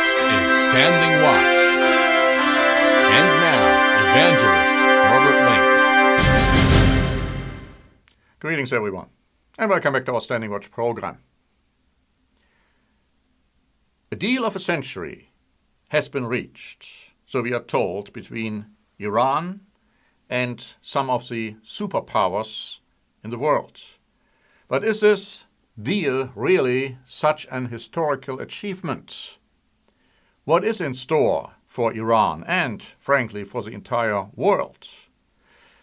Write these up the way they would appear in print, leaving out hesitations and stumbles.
This is Standing Watch. And now, Evangelist Norbert Link. Greetings, everyone, and welcome back to our Standing Watch program. A deal of a century has been reached, so we are told, between Iran and some of the superpowers in the world. But is this deal really such an historical achievement? What is in store for Iran and, frankly, for the entire world?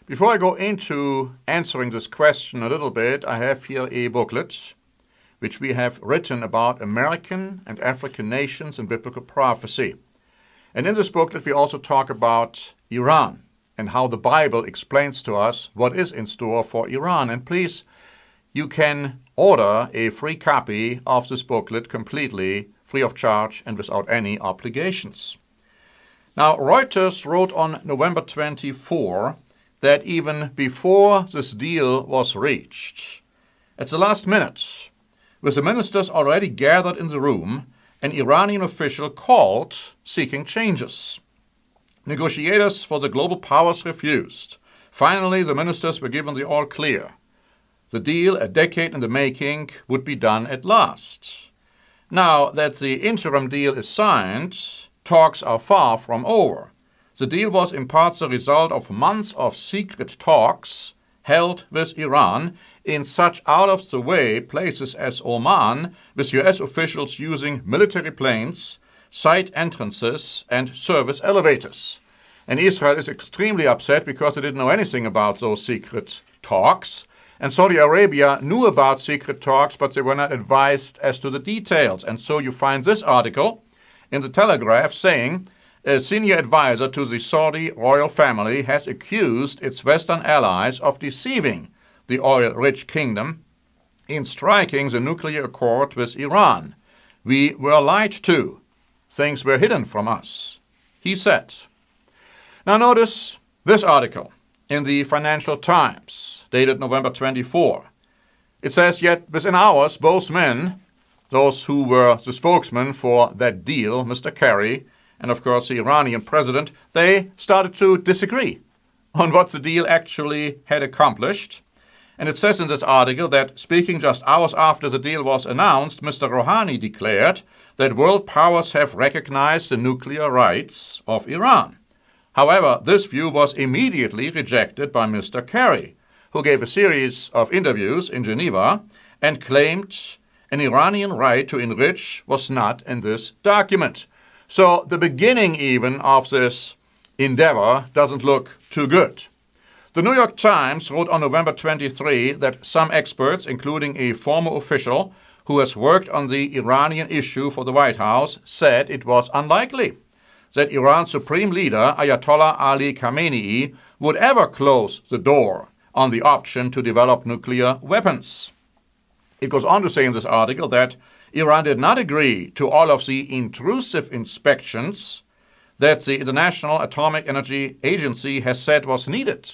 Before I go into answering this question a little bit, I have here a booklet which we have written about American and African nations in biblical prophecy. And in this booklet we also talk about Iran and how the Bible explains to us what is in store for Iran. And please, you can order a free copy of this booklet completely free of charge and without any obligations. Now, Reuters wrote on November 24 that even before this deal was reached, at the last minute, with the ministers already gathered in the room, an Iranian official called seeking changes. Negotiators for the global powers refused. Finally, the ministers were given the all clear. The deal, a decade in the making, would be done at last. Now that the interim deal is signed, talks are far from over. The deal was in part the result of months of secret talks held with Iran in such out-of-the-way places as Oman, with US officials using military planes, side entrances, and service elevators. And Israel is extremely upset because they didn't know anything about those secret talks. And Saudi Arabia knew about secret talks, but they were not advised as to the details. And so you find this article in the Telegraph saying a senior advisor to the Saudi royal family has accused its Western allies of deceiving the oil-rich kingdom in striking the nuclear accord with Iran. We were lied to. Things were hidden from us, he said. Now notice this article in the Financial Times, dated November 24. It says, yet within hours, both men, those who were the spokesman for that deal, Mr. Kerry, and of course the Iranian president, they started to disagree on what the deal actually had accomplished. And it says in this article that, speaking just hours after the deal was announced, Mr. Rouhani declared that world powers have recognized the nuclear rights of Iran. However, this view was immediately rejected by Mr. Kerry, who gave a series of interviews in Geneva and claimed an Iranian right to enrich was not in this document. So the beginning even of this endeavor doesn't look too good. The New York Times wrote on November 23 that some experts, including a former official who has worked on the Iranian issue for the White House, said it was unlikely that Iran's supreme leader, Ayatollah Ali Khamenei, would ever close the door on the option to develop nuclear weapons. It goes on to say in this article that Iran did not agree to all of the intrusive inspections that the International Atomic Energy Agency has said was needed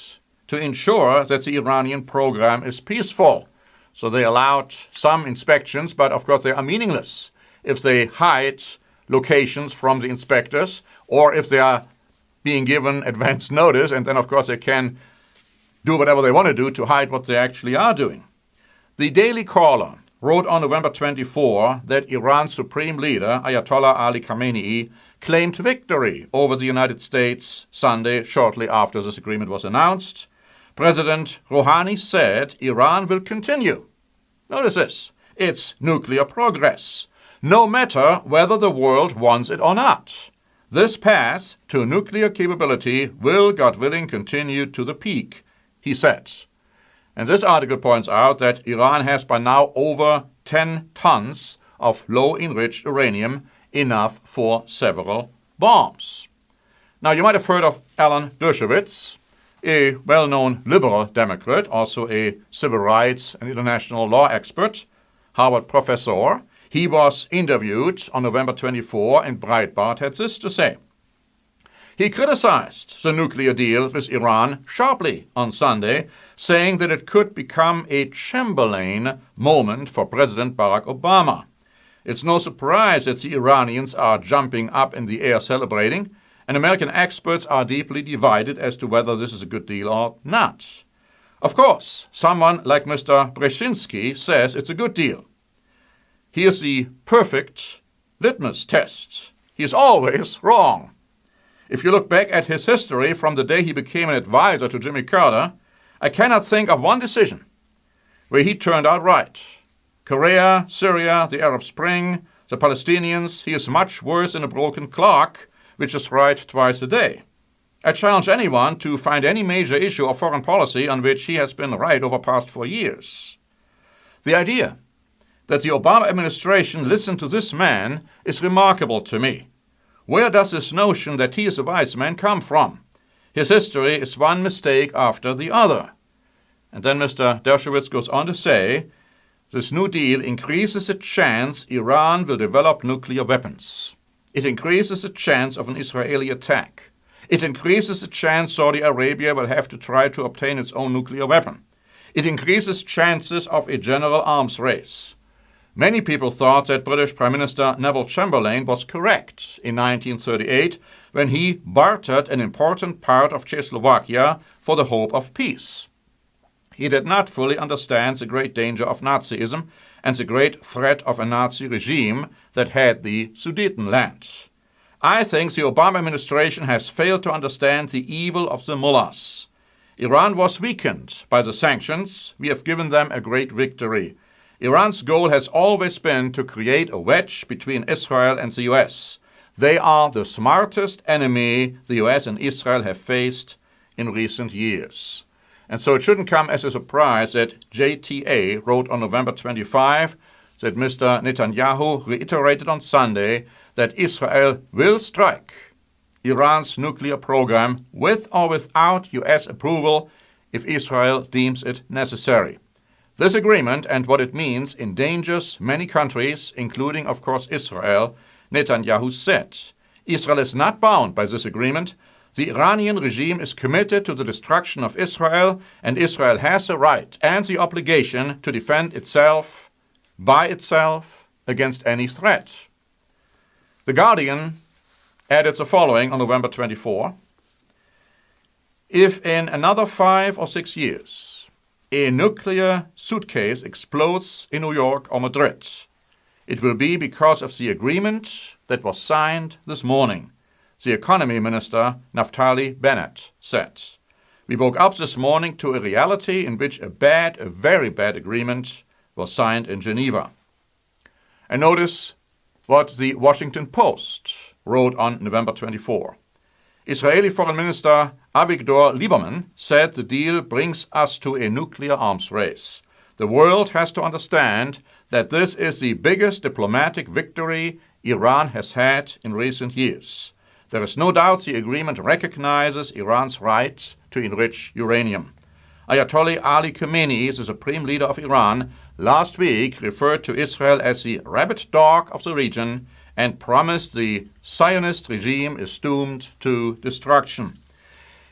to ensure that the Iranian program is peaceful. So they allowed some inspections, but of course they are meaningless if they hide locations from the inspectors, or if they are being given advance notice, and then of course they can do whatever they want to do to hide what they actually are doing. The Daily Caller wrote on November 24 that Iran's supreme leader, Ayatollah Ali Khamenei, claimed victory over the United States Sunday shortly after this agreement was announced. President Rouhani said Iran will continue, notice this, its nuclear progress, no matter whether the world wants it or not. This path to nuclear capability will, God willing, continue to the peak, he said. And this article points out that Iran has by now over 10 tons of low-enriched uranium, enough for several bombs. Now, you might have heard of Alan Dershowitz, a well-known liberal Democrat, also a civil rights and international law expert, Harvard professor. He was interviewed on November 24, and Breitbart had this to say. He criticized the nuclear deal with Iran sharply on Sunday, saying that it could become a Chamberlain moment for President Barack Obama. It's no surprise that the Iranians are jumping up in the air celebrating, and American experts are deeply divided as to whether this is a good deal or not. Of course, someone like Mr. Brzezinski says it's a good deal. Here's the perfect litmus test. He is always wrong. If you look back at his history from the day he became an advisor to Jimmy Carter, I cannot think of one decision where he turned out right. Korea, Syria, the Arab Spring, the Palestinians, he is much worse than a broken clock, which is right twice a day. I challenge anyone to find any major issue of foreign policy on which he has been right over past 4 years. The idea that the Obama administration listened to this man is remarkable to me. Where does this notion that he is a wise man come from? His history is one mistake after the other. And then Mr. Dershowitz goes on to say, this New Deal increases the chance Iran will develop nuclear weapons. It increases the chance of an Israeli attack. It increases the chance Saudi Arabia will have to try to obtain its own nuclear weapon. It increases chances of a general arms race. Many people thought that British Prime Minister Neville Chamberlain was correct in 1938 when he bartered an important part of Czechoslovakia for the hope of peace. He did not fully understand the great danger of Nazism and the great threat of a Nazi regime that had the Sudetenland. I think the Obama administration has failed to understand the evil of the mullahs. Iran was weakened by the sanctions. We have given them a great victory. Iran's goal has always been to create a wedge between Israel and the US. They are the smartest enemy the US and Israel have faced in recent years. And so it shouldn't come as a surprise that JTA wrote on November 25 that Mr. Netanyahu reiterated on Sunday that Israel will strike Iran's nuclear program with or without US approval if Israel deems it necessary. This agreement and what it means endangers many countries, including, of course, Israel, Netanyahu said. Israel is not bound by this agreement. The Iranian regime is committed to the destruction of Israel, and Israel has the right and the obligation to defend itself by itself against any threat. The Guardian added the following on November 24. If in another 5 or 6 years a nuclear suitcase explodes in New York or Madrid, it will be because of the agreement that was signed this morning, the Economy Minister Naftali Bennett said. We woke up this morning to a reality in which a very bad agreement was signed in Geneva. And notice what the Washington Post wrote on November 24. Israeli Foreign Minister Avigdor Lieberman said the deal brings us to a nuclear arms race. The world has to understand that this is the biggest diplomatic victory Iran has had in recent years. There is no doubt the agreement recognizes Iran's right to enrich uranium. Ayatollah Ali Khamenei, the supreme leader of Iran, last week referred to Israel as the rabid dog of the region and promised the Zionist regime is doomed to destruction.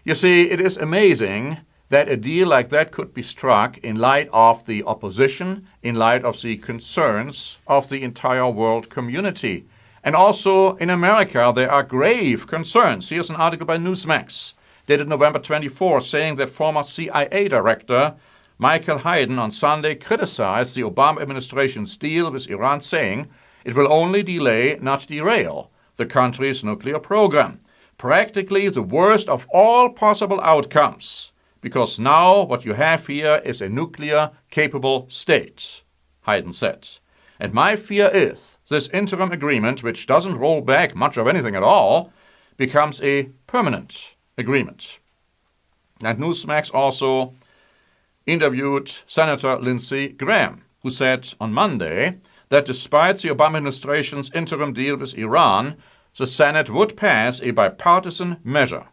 You see, it is amazing that a deal like that could be struck in light of the opposition, in light of the concerns of the entire world community. And also in America, there are grave concerns. Here's an article by Newsmax, dated November 24, saying that former CIA director Michael Hayden on Sunday criticized the Obama administration's deal with Iran, saying it will only delay, not derail, the country's nuclear program. Practically the worst of all possible outcomes, because now what you have here is a nuclear-capable state, Hayden said. And my fear is this interim agreement, which doesn't roll back much of anything at all, becomes a permanent agreement. And Newsmax also interviewed Senator Lindsey Graham, who said on Monday that despite the Obama administration's interim deal with Iran, the Senate would pass a bipartisan measure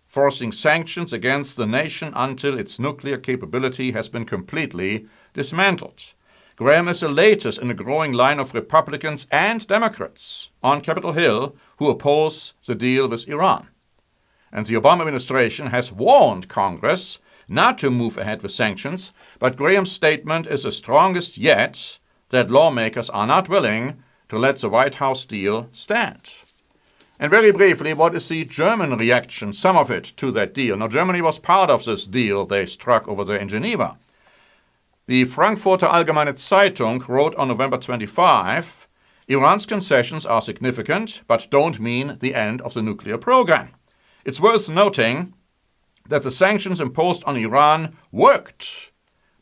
forcing sanctions against the nation until its nuclear capability has been completely dismantled. Graham is the latest in a growing line of Republicans and Democrats on Capitol Hill who oppose the deal with Iran. And the Obama administration has warned Congress not to move ahead with sanctions, but Graham's statement is the strongest yet that lawmakers are not willing to let the White House deal stand. And very briefly, what is the German reaction, some of it, to that deal? Now, Germany was part of this deal they struck over there in Geneva. The Frankfurter Allgemeine Zeitung wrote on November 25, Iran's concessions are significant, but don't mean the end of the nuclear program. It's worth noting that the sanctions imposed on Iran worked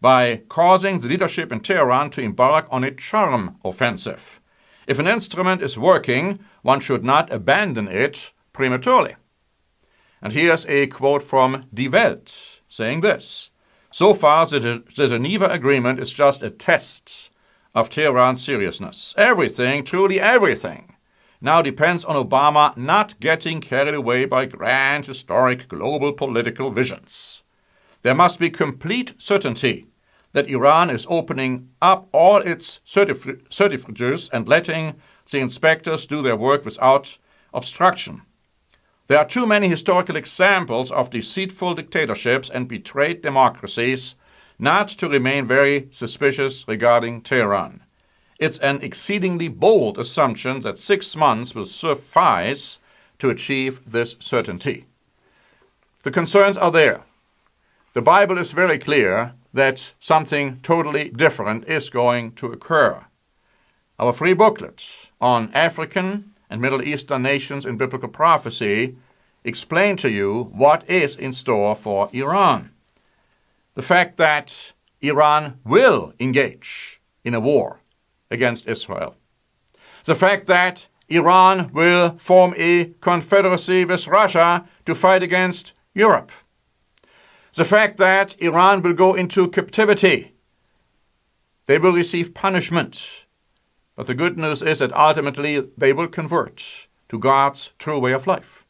by causing the leadership in Tehran to embark on a charm offensive. If an instrument is working, one should not abandon it prematurely. And here's a quote from Die Welt saying this: so far, the Geneva Agreement is just a test of Tehran's seriousness. Everything, truly everything, now depends on Obama not getting carried away by grand, historic, global political visions. There must be complete certainty that Iran is opening up all its certificates and letting the inspectors do their work without obstruction. There are too many historical examples of deceitful dictatorships and betrayed democracies not to remain very suspicious regarding Tehran. It's an exceedingly bold assumption that 6 months will suffice to achieve this certainty. The concerns are there. The Bible is very clear that something totally different is going to occur. Our free booklet on African and Middle Eastern nations in biblical prophecy explain to you what is in store for Iran. The fact that Iran will engage in a war against Israel. The fact that Iran will form a confederacy with Russia to fight against Europe. The fact that Iran will go into captivity. They will receive punishment. But the good news is that ultimately they will convert to God's true way of life.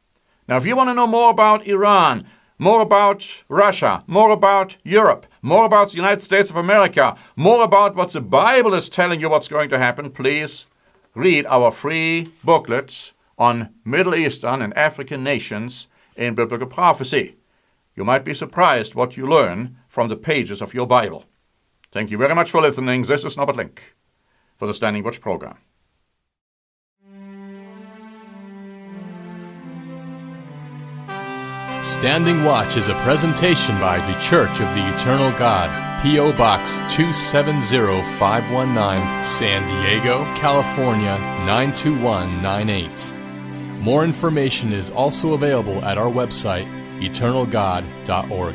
Now, if you want to know more about Iran, more about Russia, more about Europe, more about the United States of America, more about what the Bible is telling you what's going to happen, please read our free booklet on Middle Eastern and African nations in biblical prophecy. You might be surprised what you learn from the pages of your Bible. Thank you very much for listening. This is Norbert Link for the Standing Watch program. Standing Watch is a presentation by The Church of the Eternal God, P.O. Box 270519, San Diego, California 92198. More information is also available at our website, eternalgod.org.